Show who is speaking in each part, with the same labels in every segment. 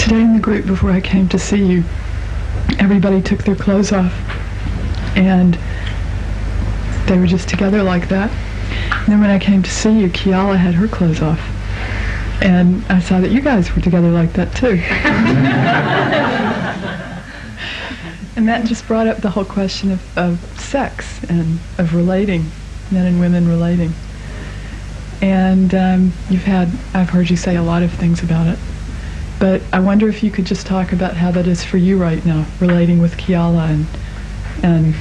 Speaker 1: Today in the group before I came to see you, everybody took their clothes off, and they were just together like that. And then when I came to see you, Kiala had her clothes off, and I saw that you guys were together like that too. And that just brought up the whole question of sex and of relating, men and women relating. And I've heard you say a lot of things about it. But I wonder if you could just talk about how that is for you right now, relating with Kiala and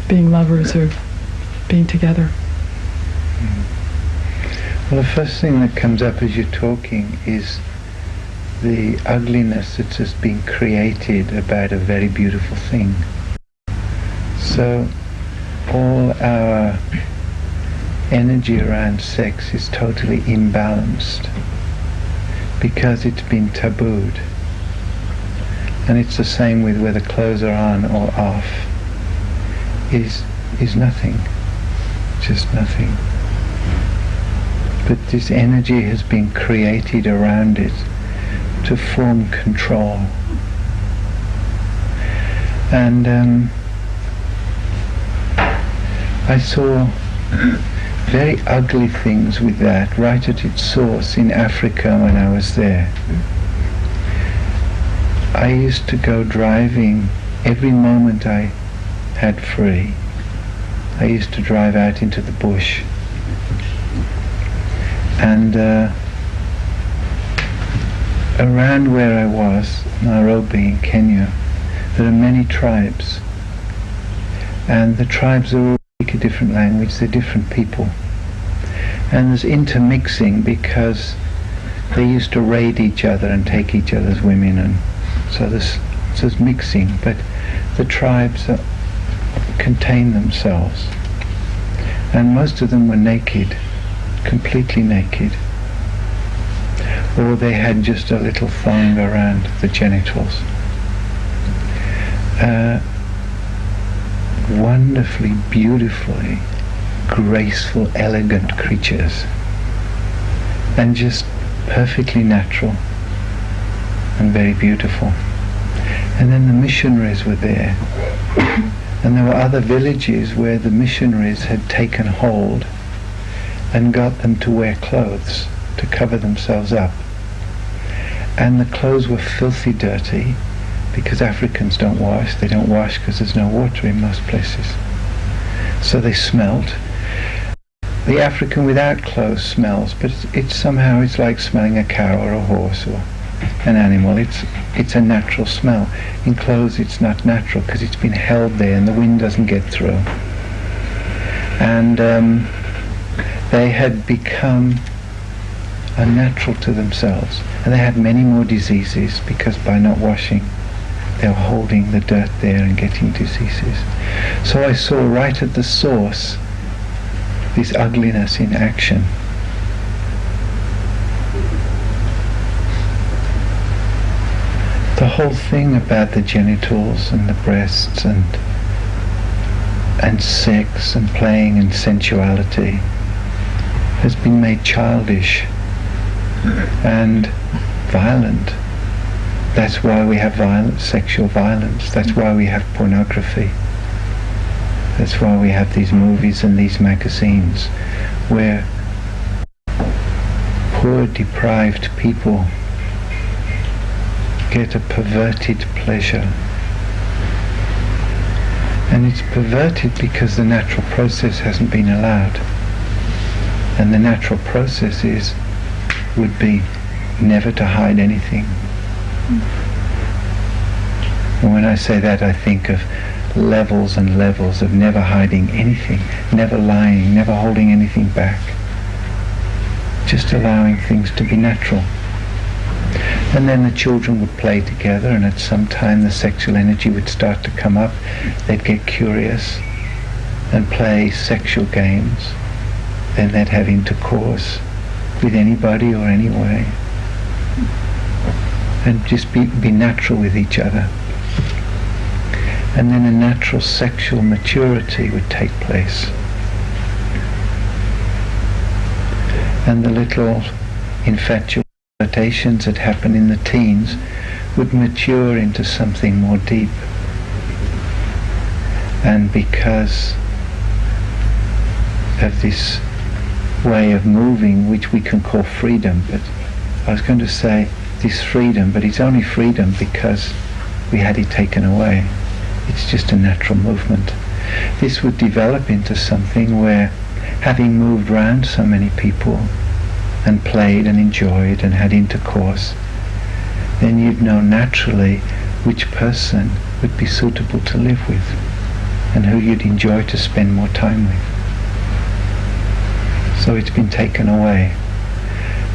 Speaker 1: being lovers or being together.
Speaker 2: Well, the first thing that comes up as you're talking is the ugliness that's just been created about a very beautiful thing. So all our energy around sex is totally imbalanced because it's been tabooed. And it's the same with whether clothes are on or off. Is nothing, just nothing. But this energy has been created around it to form control. And I saw very ugly things with that right at its source in Africa when I was there. I used to go driving every moment I had free. I used to drive out into the bush, and around where I was, Nairobi in Kenya, there are many tribes, and the tribes are all speak a different language, they're different people, and there's intermixing because they used to raid each other and take each other's women, and so there's mixing, but the tribes contain themselves, and most of them were naked, completely naked, or they had just a little thong around the genitals. Wonderfully, beautifully, graceful, elegant creatures, and just perfectly natural and very beautiful. And then the missionaries were there, and there were other villages where the missionaries had taken hold and got them to wear clothes to cover themselves up, and the clothes were filthy dirty because Africans don't wash. They don't wash because there's no water in most places, so they smelt. The African without clothes smells, but it's somehow it's like smelling a cow or a horse or an animal. It's a natural smell. In clothes it's not natural because it's been held there and the wind doesn't get through. And they had become unnatural to themselves, and they had many more diseases because by not washing they were holding the dirt there and getting diseases. So I saw right at the source this ugliness in action. The whole thing about the genitals and the breasts and sex and playing and sensuality has been made childish and violent. That's why we have violence, sexual violence. That's why we have pornography. That's why we have these movies and these magazines where poor, deprived people get a perverted pleasure. And it's perverted because the natural process hasn't been allowed. And the natural process would be never to hide anything. And when I say that, I think of levels and levels of never hiding anything, never lying, never holding anything back, just allowing things to be natural. And then the children would play together, and at some time the sexual energy would start to come up. They'd get curious and play sexual games. Then they'd have intercourse with anybody or any way, and just be natural with each other. And then a natural sexual maturity would take place, and the little infatuation rotations that happen in the teens would mature into something more deep. And because of this way of moving, which we can call freedom, but I was going to say this freedom, but it's only freedom because we had it taken away. It's just a natural movement. This would develop into something where, having moved round so many people and played and enjoyed and had intercourse, then you'd know naturally which person would be suitable to live with and who you'd enjoy to spend more time with. So it's been taken away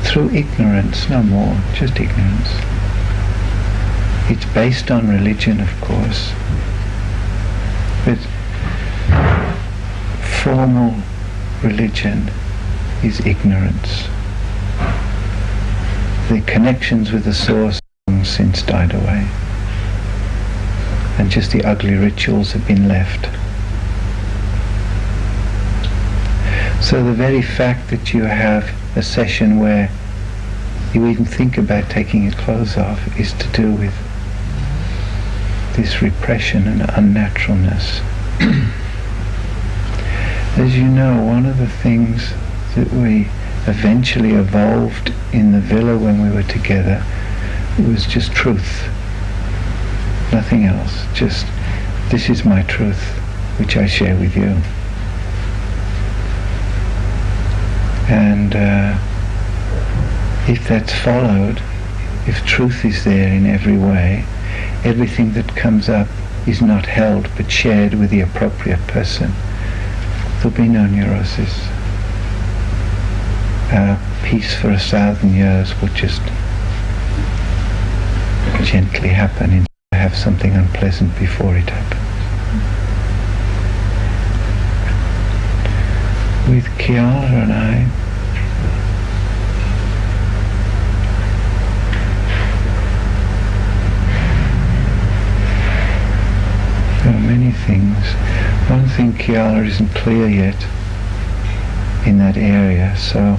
Speaker 2: through ignorance, no more, just ignorance. It's based on religion, of course, but formal religion is ignorance. The connections with the source have long since died away, and just the ugly rituals have been left. So the very fact that you have a session where you even think about taking your clothes off is to do with this repression and unnaturalness. As you know, one of the things that we eventually evolved in the villa when we were together was just truth. Nothing else. Just, this is my truth, which I share with you. And if that's followed, if truth is there in every way, everything that comes up is not held but shared with the appropriate person. There'll be no neurosis. Peace for 1,000 years will just gently happen instead of have something unpleasant before it happens. With Kiara and I, there are many things. One thing, Kiara isn't clear yet in that area, so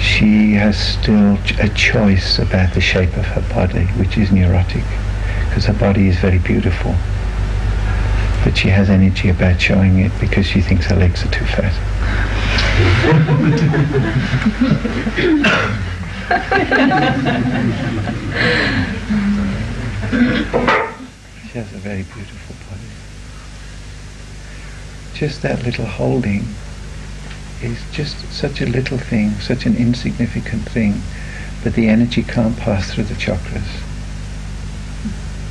Speaker 2: she has still a choice about the shape of her body, which is neurotic, because her body is very beautiful. But she has energy about showing it because she thinks her legs are too fat. She has a very beautiful body. Just that little holding is just such a little thing, such an insignificant thing, but the energy can't pass through the chakras.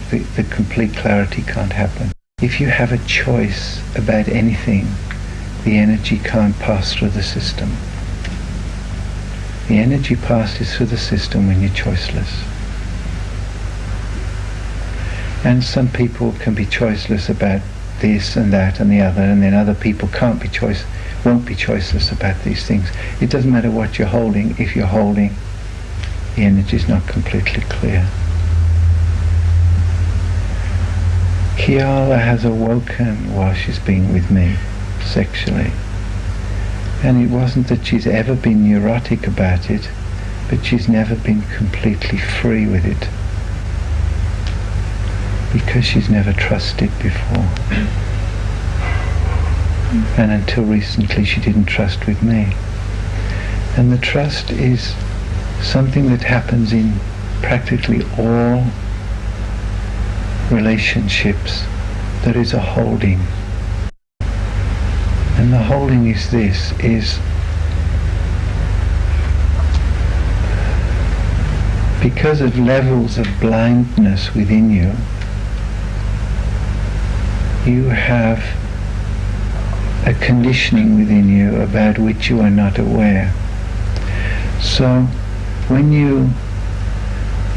Speaker 2: The complete clarity can't happen. If you have a choice about anything, the energy can't pass through the system. The energy passes through the system when you're choiceless. And some people can be choiceless about this and that and the other, and then other people won't be choiceless about these things. It doesn't matter what you're holding. If you're holding, the energy is not completely clear. Kiara has awoken while she's been with me sexually, and it wasn't that she's ever been neurotic about it, but she's never been completely free with it because she's never trusted before, and until recently she didn't trust with me. And the trust is something that happens in practically all relationships. There is a holding, and the holding is this, is because of levels of blindness within you, you have a conditioning within you about which you are not aware. So when you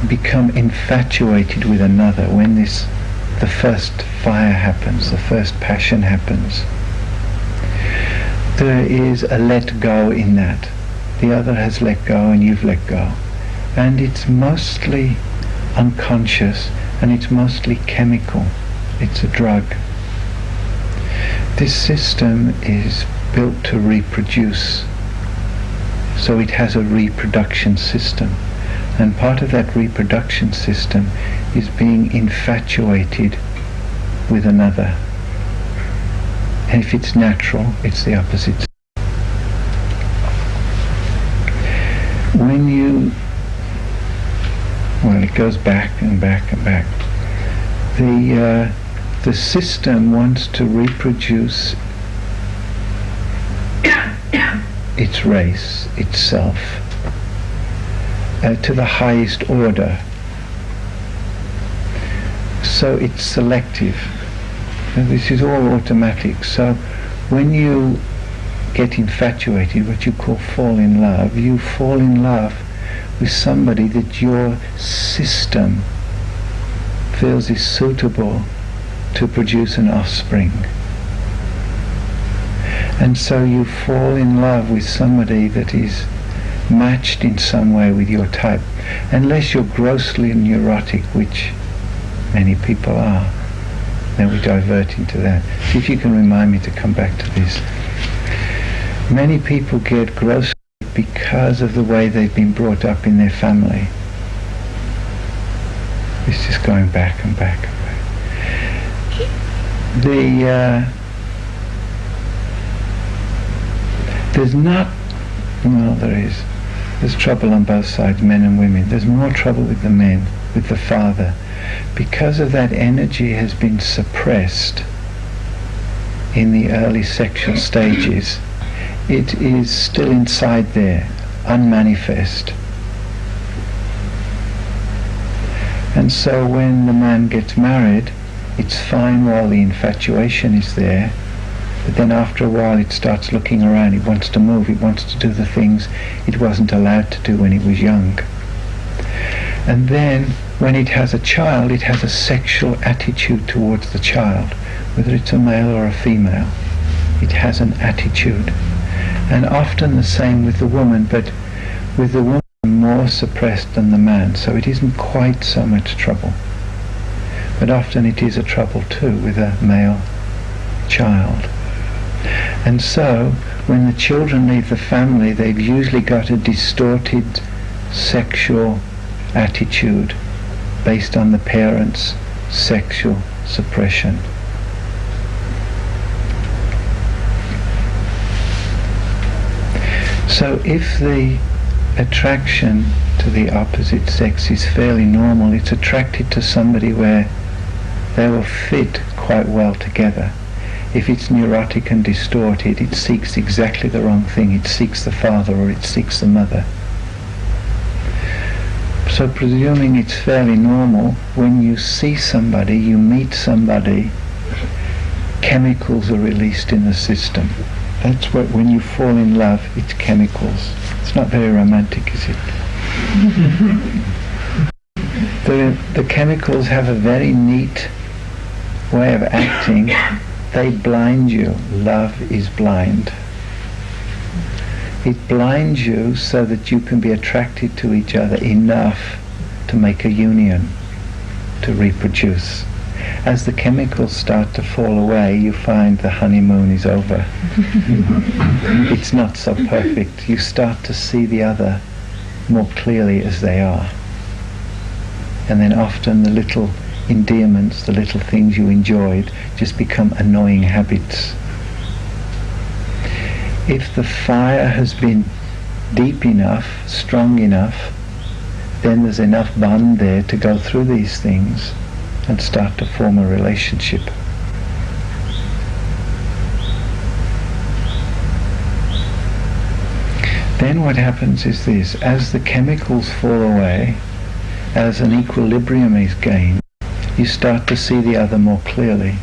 Speaker 2: become infatuated with another, when the first fire happens, the first passion happens, there is a let go in that. The other has let go and you've let go. And it's mostly unconscious and it's mostly chemical. It's a drug. This system is built to reproduce, so it has a reproduction system. And part of that reproduction system is being infatuated with another. And if it's natural, it's the opposite. When you, well, it goes back and back and back. The system wants to reproduce its race, itself, to the highest order. So it's selective. And this is all automatic. So when you get infatuated, what you call fall in love, you fall in love with somebody that your system feels is suitable to produce an offspring. And so you fall in love with somebody that is matched in some way with your type, unless you're grossly neurotic, which many people are. Then we divert into that. See if you can remind me to come back to this. Many people get grossly because of the way they've been brought up in their family. It's just going back and back and back. There's not, well, there is. There's trouble on both sides, men and women. There's more trouble with the men, with the father, because of that energy has been suppressed in the early sexual stages. It is still inside there, unmanifest. And so when the man gets married, it's fine while the infatuation is there, but then after a while it starts looking around. It wants to move, it wants to do the things it wasn't allowed to do when it was young. And then when it has a child, it has a sexual attitude towards the child, whether it's a male or a female. It has an attitude. And often the same with the woman, but with the woman more suppressed than the man, so it isn't quite so much trouble. But often it is a trouble too with a male child. And so when the children leave the family, they've usually got a distorted sexual attitude based on the parents' sexual suppression. So if the attraction to the opposite sex is fairly normal, it's attracted to somebody where they will fit quite well together. If it's neurotic and distorted, it seeks exactly the wrong thing. It seeks the father or it seeks the mother. So presuming it's fairly normal, when you see somebody, you meet somebody, chemicals are released in the system. That's what, when you fall in love, it's chemicals. It's not very romantic, is it? The chemicals have a very neat way of acting. They blind you. Love is blind. It blinds you so that you can be attracted to each other enough to make a union, to reproduce. As the chemicals start to fall away, you find the honeymoon is over. It's not so perfect. You start to see the other more clearly as they are. And then often the little endearments, the little things you enjoyed, just become annoying habits. If the fire has been deep enough, strong enough, then there's enough bond there to go through these things and start to form a relationship. Then what happens is this: as the chemicals fall away, as an equilibrium is gained, you start to see the other more clearly.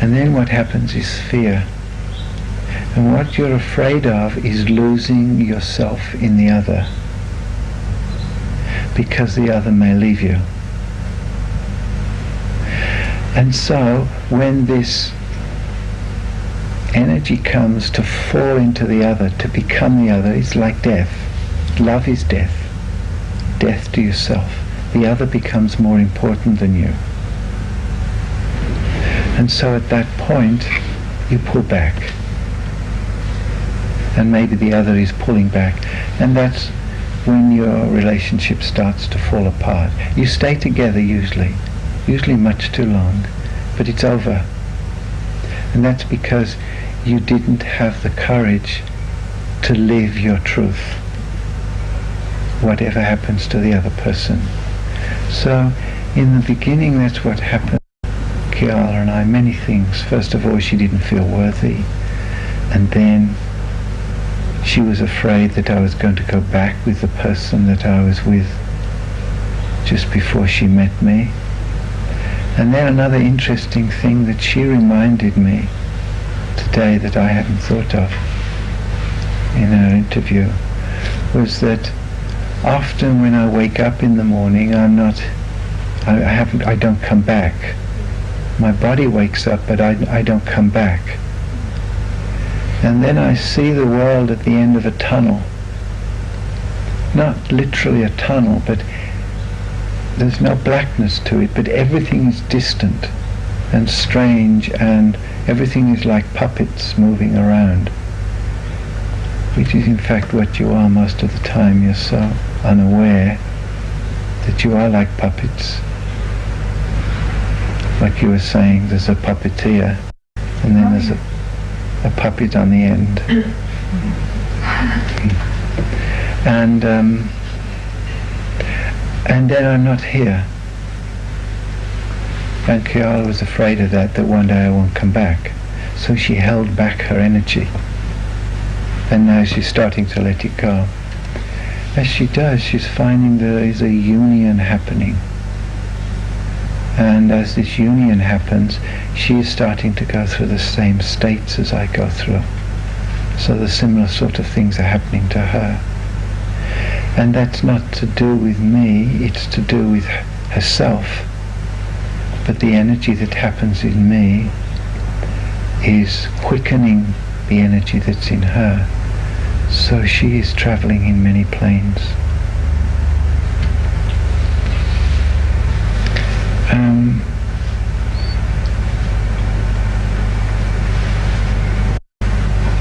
Speaker 2: And then what happens is fear. And what you're afraid of is losing yourself in the other, because the other may leave you. And so when this energy comes to fall into the other, to become the other, it's like death. Love is death. Death to yourself. The other becomes more important than you. And so at that point, you pull back. And maybe the other is pulling back. And that's when your relationship starts to fall apart. You stay together usually much too long, but it's over. And that's because you didn't have the courage to live your truth, whatever happens to the other person. So in the beginning, that's what happened. Kiala and I, many things. First of all, she didn't feel worthy, and then she was afraid that I was going to go back with the person that I was with just before she met me. And then another interesting thing that she reminded me today that I hadn't thought of in our interview was that often when I wake up in the morning, I don't come back. My body wakes up, but I don't come back. And then I see the world at the end of a tunnel. Not literally a tunnel, but there's no blackness to it, but everything is distant and strange, and everything is like puppets moving around, which is in fact what you are most of the time. You're so unaware that you are like puppets. Like you were saying, there's a puppeteer, and then there's a puppet on the end. And then I'm not here. And Kiala was afraid of that one day I won't come back. So she held back her energy. And now she's starting to let it go. As she does, she's finding there is a union happening. And as this union happens, she is starting to go through the same states as I go through. So the similar sort of things are happening to her. And that's not to do with me, it's to do with herself. But the energy that happens in me is quickening the energy that's in her. So she is traveling in many planes.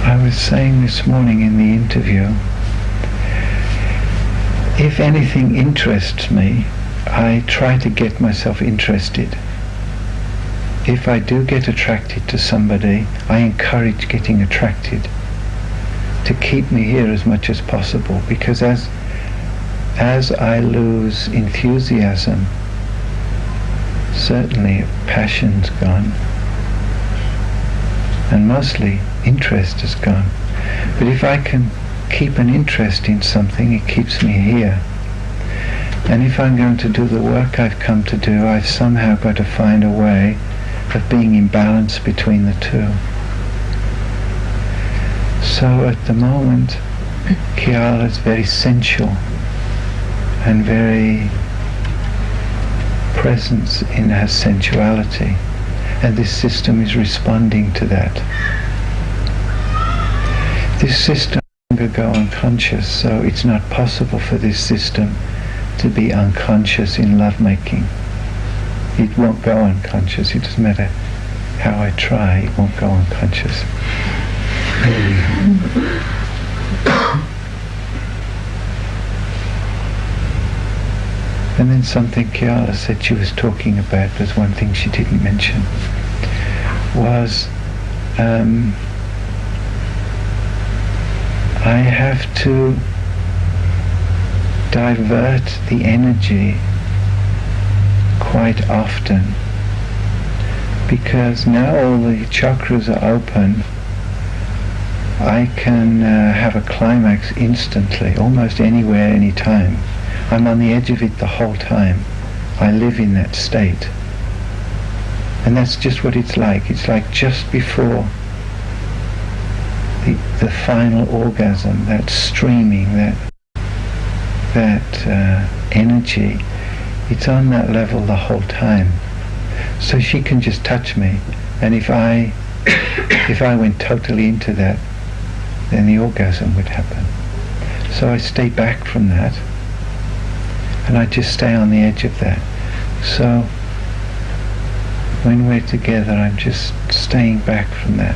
Speaker 2: I was saying this morning in the interview, if anything interests me, I try to get myself interested. If I do get attracted to somebody, I encourage getting attracted to keep me here as much as possible, because as I lose enthusiasm, certainly passion's gone, and mostly interest is gone. But if I can keep an interest in something, it keeps me here. And if I'm going to do the work I've come to do, I've somehow got to find a way of being in balance between the two. So at the moment, Kiala is very sensual and very present in her sensuality, and this system is responding to that. This system will go unconscious, so it's not possible for this system to be unconscious in lovemaking. It won't go unconscious. It doesn't matter how I try, it won't go unconscious. And then something Kiala said she was talking about, was one thing she didn't mention, was I have to divert the energy quite often, because now all the chakras are open. I can have a climax instantly, almost anywhere, anytime. I'm on the edge of it the whole time. I live in that state. And that's just what it's like. It's like just before the final orgasm, that streaming, that energy, it's on that level the whole time. So she can just touch me, and if I went totally into that, then the orgasm would happen. So I stay back from that, and I just stay on the edge of that. So when we're together, I'm just staying back from that.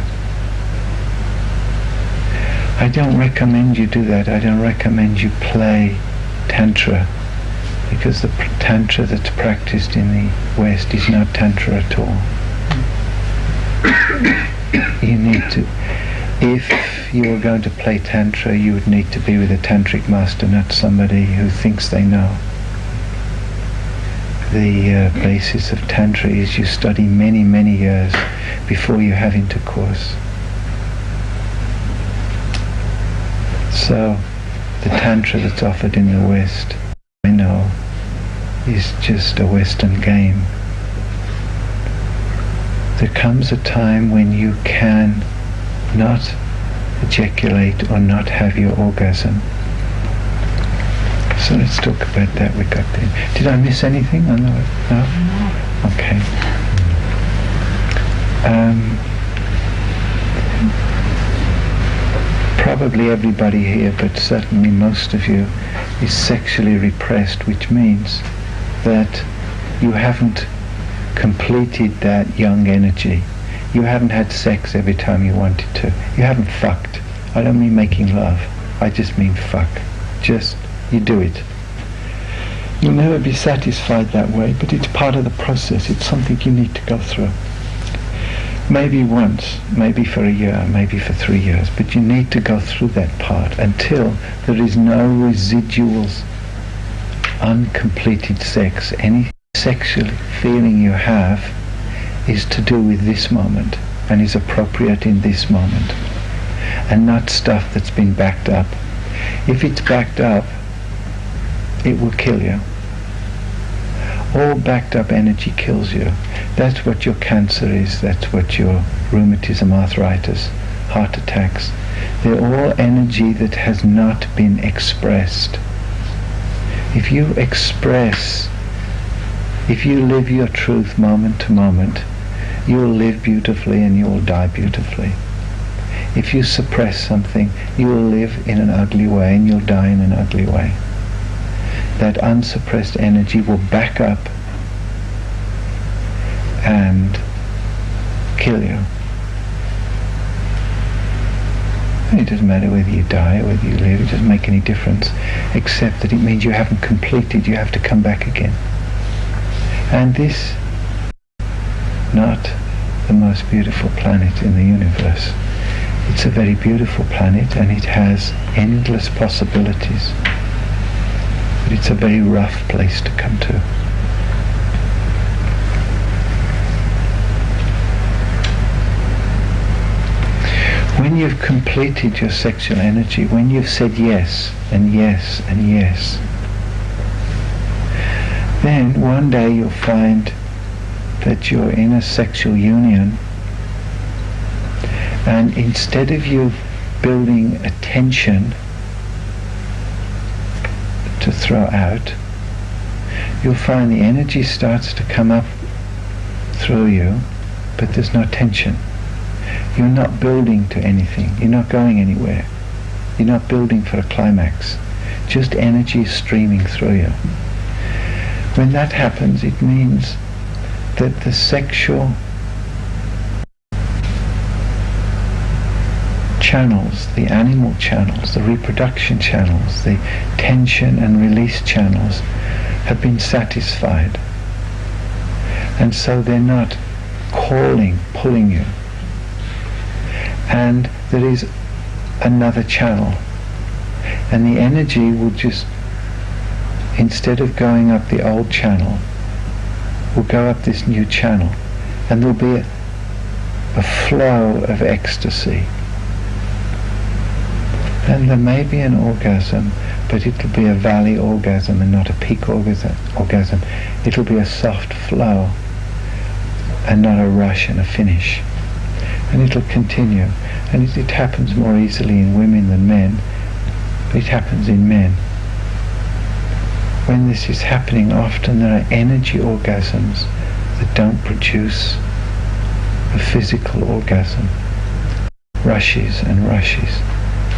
Speaker 2: I don't recommend you do that. I don't recommend you play Tantra, because the Tantra that's practiced in the West is not Tantra at all. You need to, if you were going to play Tantra, you would need to be with a Tantric master, not somebody who thinks they know. The basis of Tantra is you study many, many years before you have intercourse. So the Tantra that's offered in the West, I know, is just a Western game. There comes a time when you can not ejaculate or not have your orgasm. So let's talk about that. We got there. Did I miss anything on the way? No? Okay. Probably everybody here, but certainly most of you, is sexually repressed, which means that you haven't completed that young energy. You haven't had sex every time you wanted to. You haven't fucked. I don't mean making love. I just mean fuck. Just, you do it. You'll never be satisfied that way, but it's part of the process. It's something you need to go through. Maybe once, maybe for a year, maybe for 3 years, but you need to go through that part until there is no residuals, uncompleted sex. Any sexual feeling you have is to do with this moment and is appropriate in this moment, and not stuff that's been backed up. If it's backed up, it will kill you. All backed up energy kills you. That's what your cancer is, that's what your rheumatism, arthritis, heart attacks. They're all energy that has not been expressed. If you express, if you live your truth moment to moment, you'll live beautifully and you'll die beautifully. If you suppress something, you'll live in an ugly way and you'll die in an ugly way. That unsuppressed energy will back up and kill you. And it doesn't matter whether you die or whether you live, it doesn't make any difference, except that it means you haven't completed, you have to come back again. And this, not the most beautiful planet in the universe. It's a very beautiful planet and it has endless possibilities. But it's a very rough place to come to. When you've completed your sexual energy, when you've said yes and yes and yes, then one day you'll find that you're in a sexual union, and instead of you building a tension to throw out, you'll find the energy starts to come up through you, but there's no tension. You're not building to anything. You're not going anywhere. You're not building for a climax. Just energy is streaming through you. When that happens, it means that the sexual channels, the animal channels, the reproduction channels, the tension and release channels have been satisfied. And so they're not calling, pulling you. And there is another channel. And the energy will just, instead of going up the old channel, will go up this new channel. And there'll be a flow of ecstasy. And there may be an orgasm, but it'll be a valley orgasm and not a peak orgasm. It'll be a soft flow and not a rush and a finish. And it'll continue. And it happens more easily in women than men, but it happens in men. When this is happening, often there are energy orgasms that don't produce a physical orgasm. Rushes and rushes.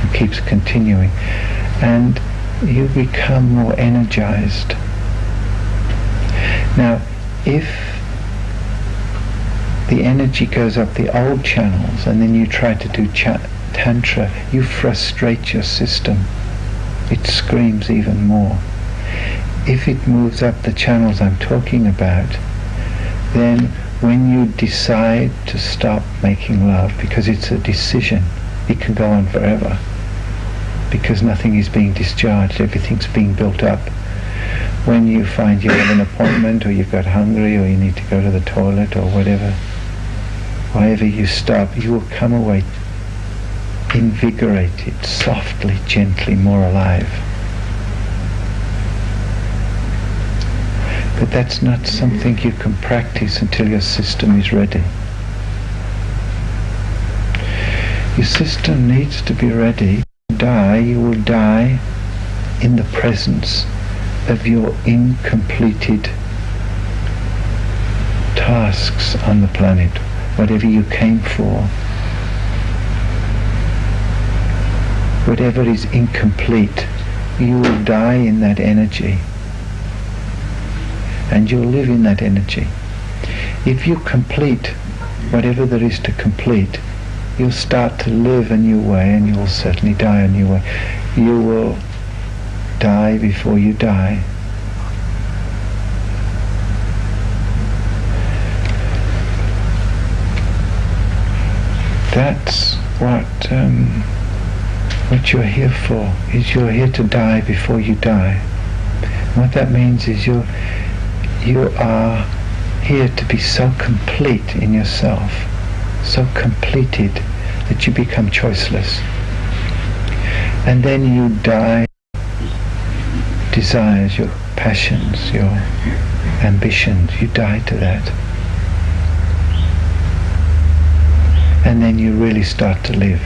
Speaker 2: And keeps continuing. And you become more energized. Now, if the energy goes up the old channels and then you try to do Tantra, you frustrate your system. It screams even more. if it moves up the channels I'm talking about, then when you decide to stop making love, because it's a decision, it can go on forever, because nothing is being discharged, everything's being built up. When you find you have an appointment, or you've got hungry, or you need to go to the toilet, or whatever, wherever you stop, you will come away invigorated, softly, gently, more alive. But that's not something you can practice until your system is ready. Your system needs to be ready. You will die in the presence of your incompleted tasks on the planet, whatever you came for. Whatever is incomplete, you will die in that energy. And you'll live in that energy. If you complete whatever there is to complete, you'll start to live a new way, and you will certainly die a new way. You will die before you die. That's what you're here for, is you're here to die before you die. And what that means is you are here to be so complete in yourself, so completed that you become choiceless. And then you die desires, your passions, your ambitions, you die to that. And then you really start to live.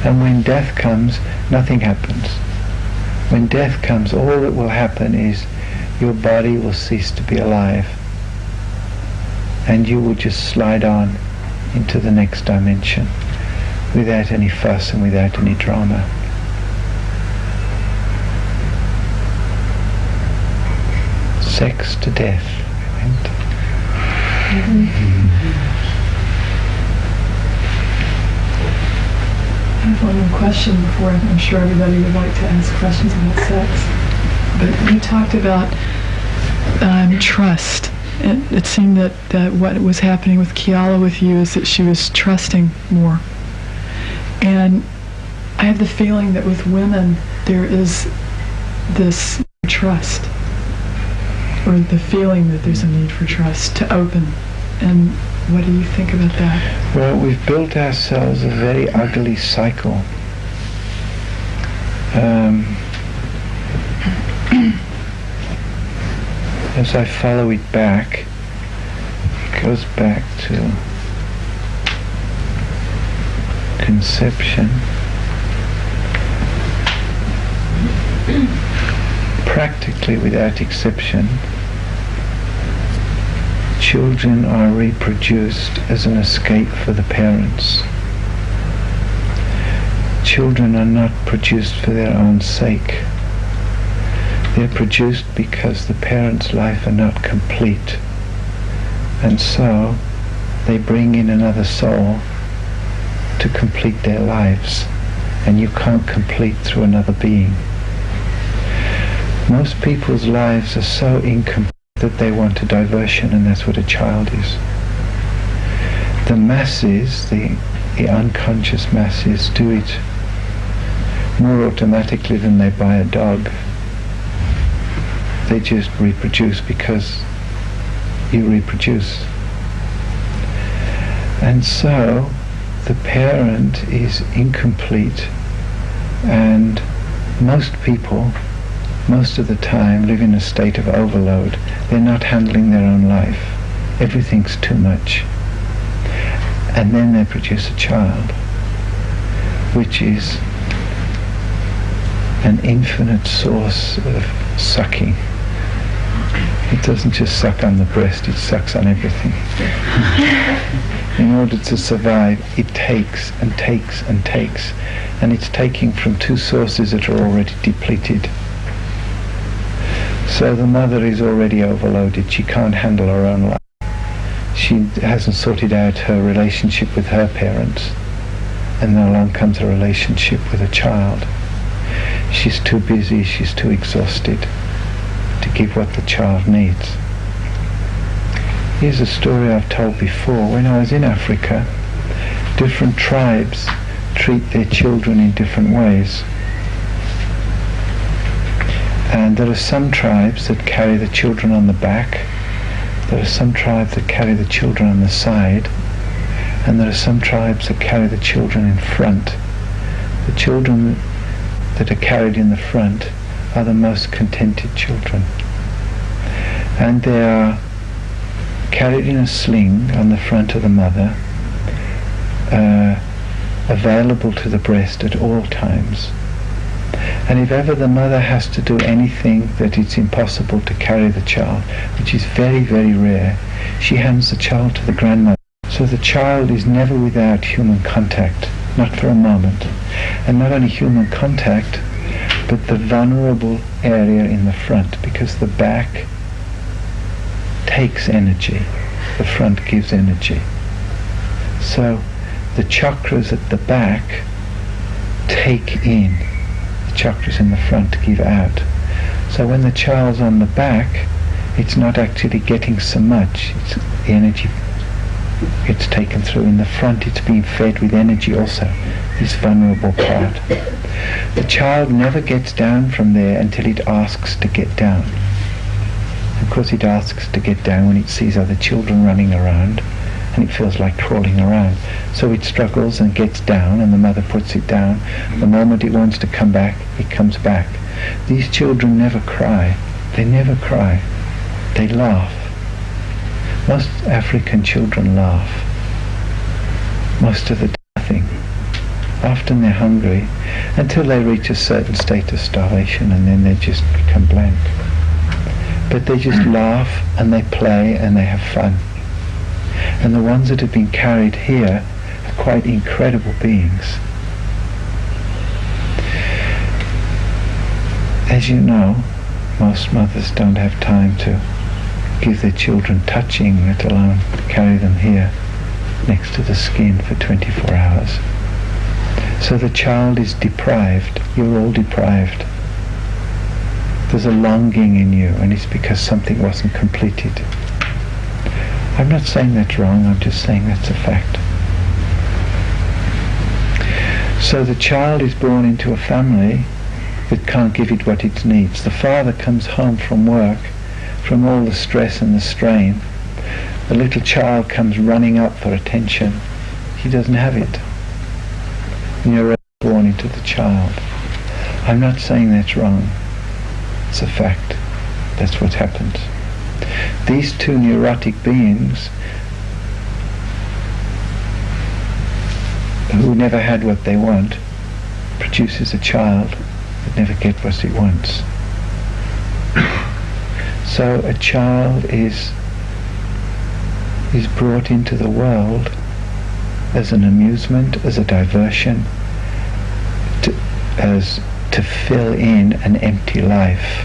Speaker 2: And when death comes, nothing happens. When death comes, all that will happen is your body will cease to be alive, and you will just slide on into the next dimension without any fuss and without any drama. Sex to death.
Speaker 1: I have one more question before I'm sure everybody would like to ask questions about sex. But you talked about trust. It seemed that what was happening with Kiala with you is that she was trusting more. And I have the feeling that with women there is this trust, or the feeling that there's a need for trust to open. And what do you think about that?
Speaker 2: Well, we've built ourselves a very ugly cycle. As I follow it back, it goes back to conception. Practically, without exception, children are reproduced as an escape for the parents. Children are not produced for their own sake. They're produced because the parents' life are not complete. And so they bring in another soul to complete their lives. And you can't complete through another being. Most people's lives are so incomplete that they want a diversion, and that's what a child is. The masses, the unconscious masses, do it more automatically than they buy a dog. They just reproduce because you reproduce. And so the parent is incomplete, and most people, most of the time, live in a state of overload. They're not handling their own life. Everything's too much. And then they produce a child, which is an infinite source of sucking. It doesn't just suck on the breast, it sucks on everything. In order to survive, it takes and takes and takes, and it's taking from two sources that are already depleted. So the mother is already overloaded. She can't handle her own life. She hasn't sorted out her relationship with her parents, and then along comes a relationship with a child. She's too busy, she's too exhausted, to give what the child needs. Here's a story I've told before. When I was in Africa, different tribes treat their children in different ways. And there are some tribes that carry the children on the back, there are some tribes that carry the children on the side, and there are some tribes that carry the children in front. The children that are carried in the front are the most contented children. And they are carried in a sling on the front of the mother, available to the breast at all times. And if ever the mother has to do anything that it's impossible to carry the child, which is very, very rare, she hands the child to the grandmother. So the child is never without human contact, not for a moment. And not only human contact, but the vulnerable area in the front, because the back takes energy, the front gives energy. So the chakras at the back take in, the chakras in the front give out. So when the child's on the back, it's not actually getting so much, it's the energy gets taken through. In the front, it's being fed with energy also, this vulnerable part. The child never gets down from there until it asks to get down. Of course, it asks to get down when it sees other children running around, and it feels like crawling around. So it struggles and gets down, and the mother puts it down. The moment it wants to come back, it comes back. These children never cry. They never cry. They laugh. Most African children laugh. Most of the time, nothing. Often they're hungry until they reach a certain state of starvation, and then they just become blank. But they just laugh and they play and they have fun. And the ones that have been carried here are quite incredible beings. As you know, most mothers don't have time to give their children touching, let alone carry them here next to the skin for 24 hours. So the child is deprived. You're all deprived. There's a longing in you, and it's because something wasn't completed. I'm not saying that's wrong, I'm just saying that's a fact. So the child is born into a family that can't give it what it needs. The father comes home from work, from all the stress and the strain. The little child comes running up for attention. He doesn't have it. And you're born into the child. I'm not saying that's wrong. It's a fact. That's what happens. These two neurotic beings who never had what they want produces a child that never gets what it wants. So a child is brought into the world as an amusement, as a diversion, to fill in an empty life.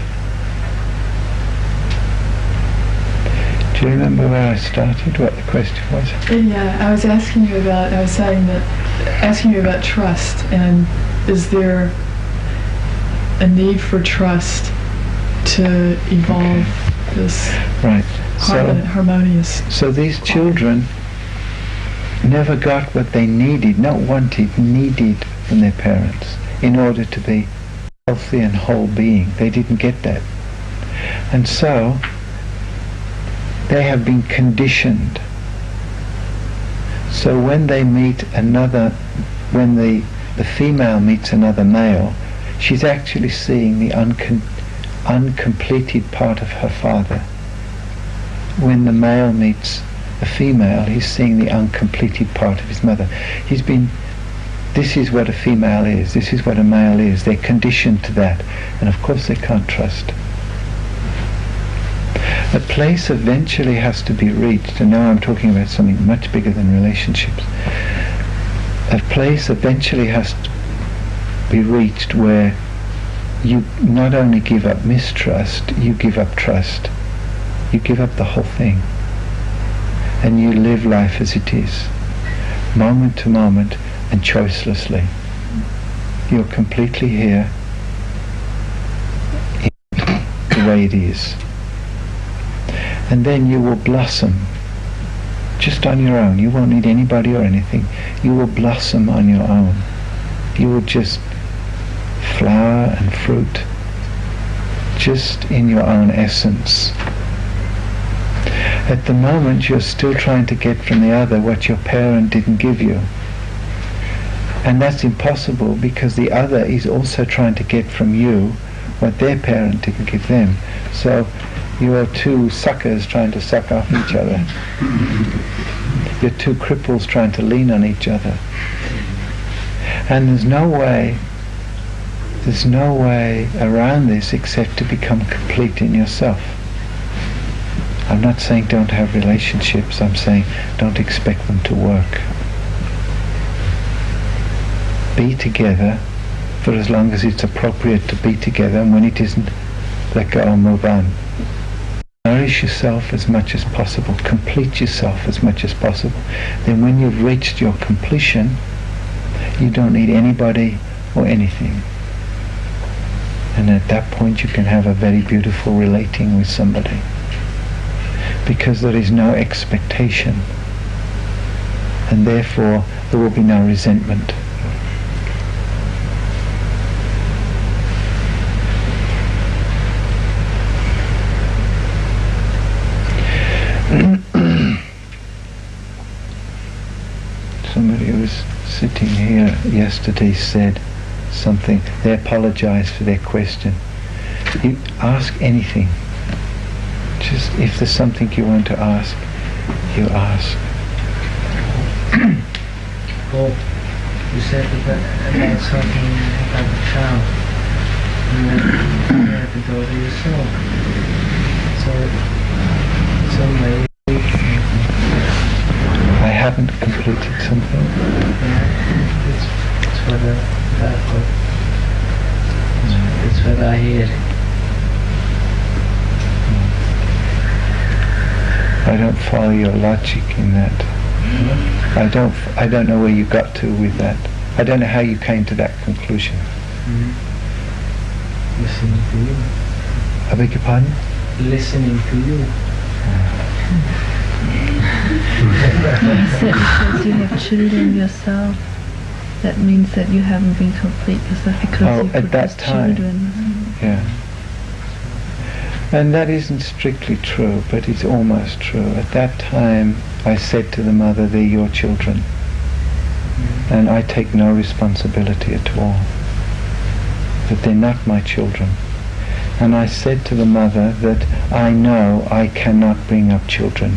Speaker 2: Do you remember where I started, what the question was?
Speaker 1: Yeah, I was asking you about trust, and is there a need for trust to evolve this
Speaker 2: right.
Speaker 1: harmonious?
Speaker 2: So these children never got what they needed, not wanted, needed from their parents in order to be healthy and whole being. They didn't get that. And so they have been conditioned. So when they meet another, when the female meets another male, she's actually seeing the uncompleted part of her father. When the male meets a female, he's seeing the uncompleted part of his mother. This is what a female is, this is what a male is. They're conditioned to that. And of course they can't trust. A place eventually has to be reached, and now I'm talking about something much bigger than relationships. A place eventually has to be reached where you not only give up mistrust, you give up trust. You give up the whole thing. And you live life as it is, moment to moment and choicelessly. You're completely here in the way it is. And then you will blossom just on your own. You won't need anybody or anything. You will blossom on your own. You will just flower and fruit just in your own essence. At the moment you're still trying to get from the other what your parent didn't give you. And that's impossible because the other is also trying to get from you what their parent didn't give them. So you are two suckers trying to suck off each other. You're two cripples trying to lean on each other. And there's no way around this except to become complete in yourself. I'm not saying don't have relationships, I'm saying don't expect them to work. Be together for as long as it's appropriate to be together, and when it isn't, let go and move on. Nourish yourself as much as possible, complete yourself as much as possible. Then when you've reached your completion, you don't need anybody or anything. And at that point you can have a very beautiful relating with somebody. Because there is no expectation. And therefore there will be no resentment. Somebody who was sitting here yesterday said something. They apologized for their question. You ask anything. Just if there's something you want to ask, you ask.
Speaker 3: Paul, you said about something about the child. You have to go to yourself. So maybe
Speaker 2: I haven't completed something.
Speaker 3: It's what it's what I hear.
Speaker 2: I don't follow your logic in that. I don't know where you got to with that. I don't know how you came to that conclusion.
Speaker 3: Listening to you.
Speaker 2: I beg your pardon?
Speaker 3: Listening to you.
Speaker 4: You said because you have children yourself, that means that you haven't been complete yourself because you
Speaker 2: at that
Speaker 4: produced
Speaker 2: time.
Speaker 4: children.
Speaker 2: Yeah. And that isn't strictly true, but it's almost true. At that time, I said to the mother, they're your children. And I take no responsibility at all. That they're not my children. And I said to the mother that I know I cannot bring up children.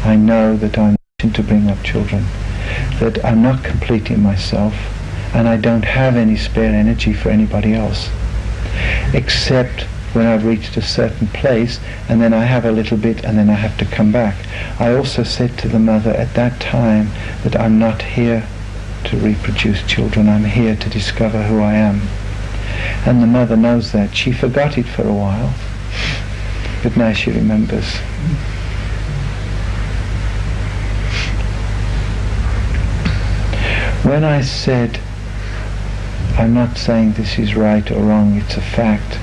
Speaker 2: I know that I'm not to bring up children. That I'm not complete in myself, and I don't have any spare energy for anybody else. Except when I've reached a certain place, and then I have a little bit, and then I have to come back. I also said to the mother at that time that I'm not here to reproduce children, I'm here to discover who I am. And the mother knows that. She forgot it for a while, but now she remembers. When I said, I'm not saying this is right or wrong, it's a fact.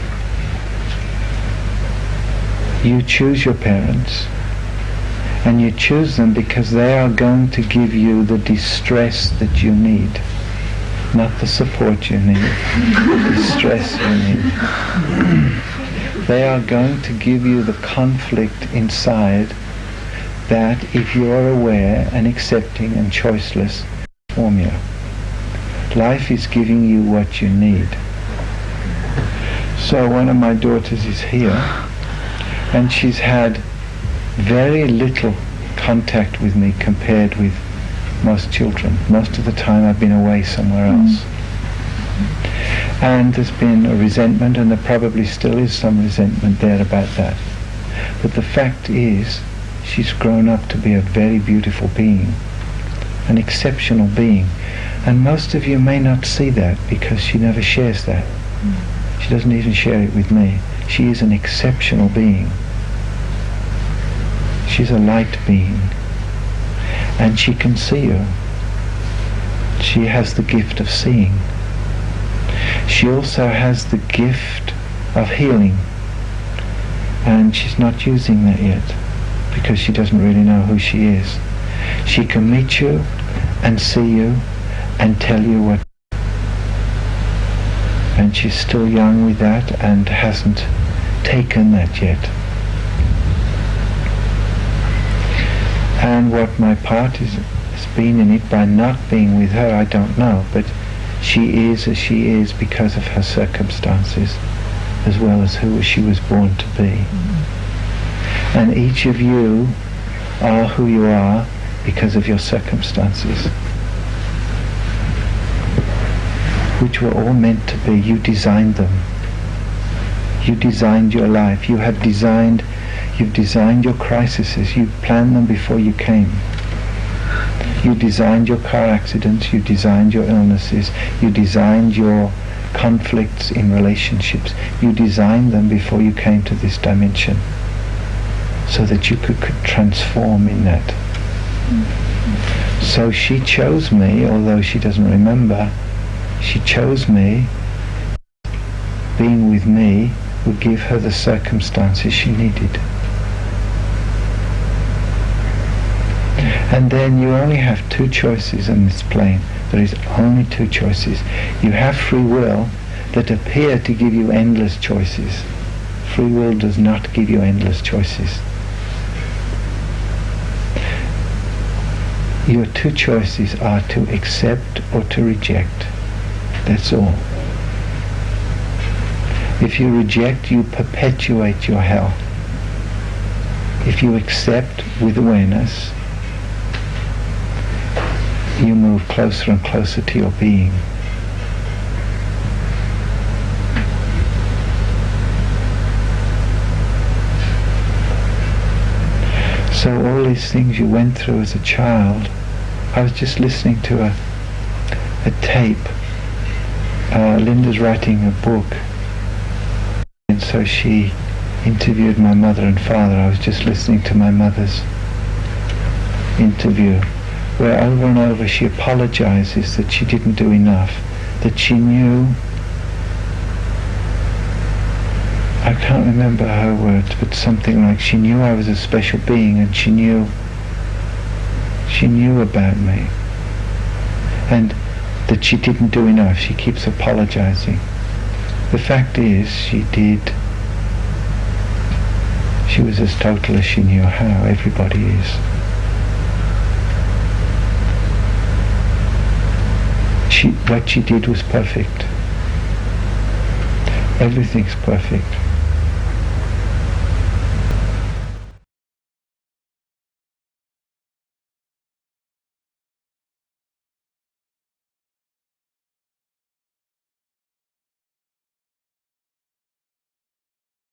Speaker 2: You choose your parents, and you choose them because they are going to give you the distress that you need, not the support you need, the distress you need. They are going to give you the conflict inside that, if you are aware and accepting and choiceless, formula. Life is giving you what you need. So one of my daughters is here, and she's had very little contact with me compared with most children. Most of the time I've been away somewhere else. And there's been a resentment, and there probably still is some resentment there about that. But the fact is, she's grown up to be a very beautiful being, an exceptional being. And most of you may not see that because she never shares that. She doesn't even share it with me. She is an exceptional being. She's a light being. And she can see you. She has the gift of seeing. She also has the gift of healing. And she's not using that yet because she doesn't really know who she is. She can meet you and see you and tell you what, and she's still young with that and hasn't taken that yet. And what my part has been in it by not being with her, I don't know, but she is as she is because of her circumstances as well as who she was born to be. And each of you are who you are because of your circumstances, which were all meant to be. You designed them. You designed your life. You've designed your crises. You planned them before you came. You designed your car accidents. You designed your illnesses. You designed your conflicts in relationships. You designed them before you came to this dimension, so that you could transform in that. So she chose me, although she doesn't remember. She chose me. Being with me would give her the circumstances she needed. And then you only have two choices on this plane. There is only two choices. You have free will that appear to give you endless choices. Free will does not give you endless choices. Your two choices are to accept or to reject. That's all. If you reject, you perpetuate your hell. If you accept with awareness, you move closer and closer to your being. So all these things you went through as a child, I was just listening to a tape. Linda's writing a book, and so she interviewed my mother and father. I was just listening to my mother's interview, where over and over she apologizes that she didn't do enough, that she knew, I can't remember her words, but something like she knew I was a special being, and she knew about me, and that she didn't do enough. She keeps apologizing. The fact is, she did. She was as total as she knew how. Everybody is. What she did was perfect. Everything's perfect.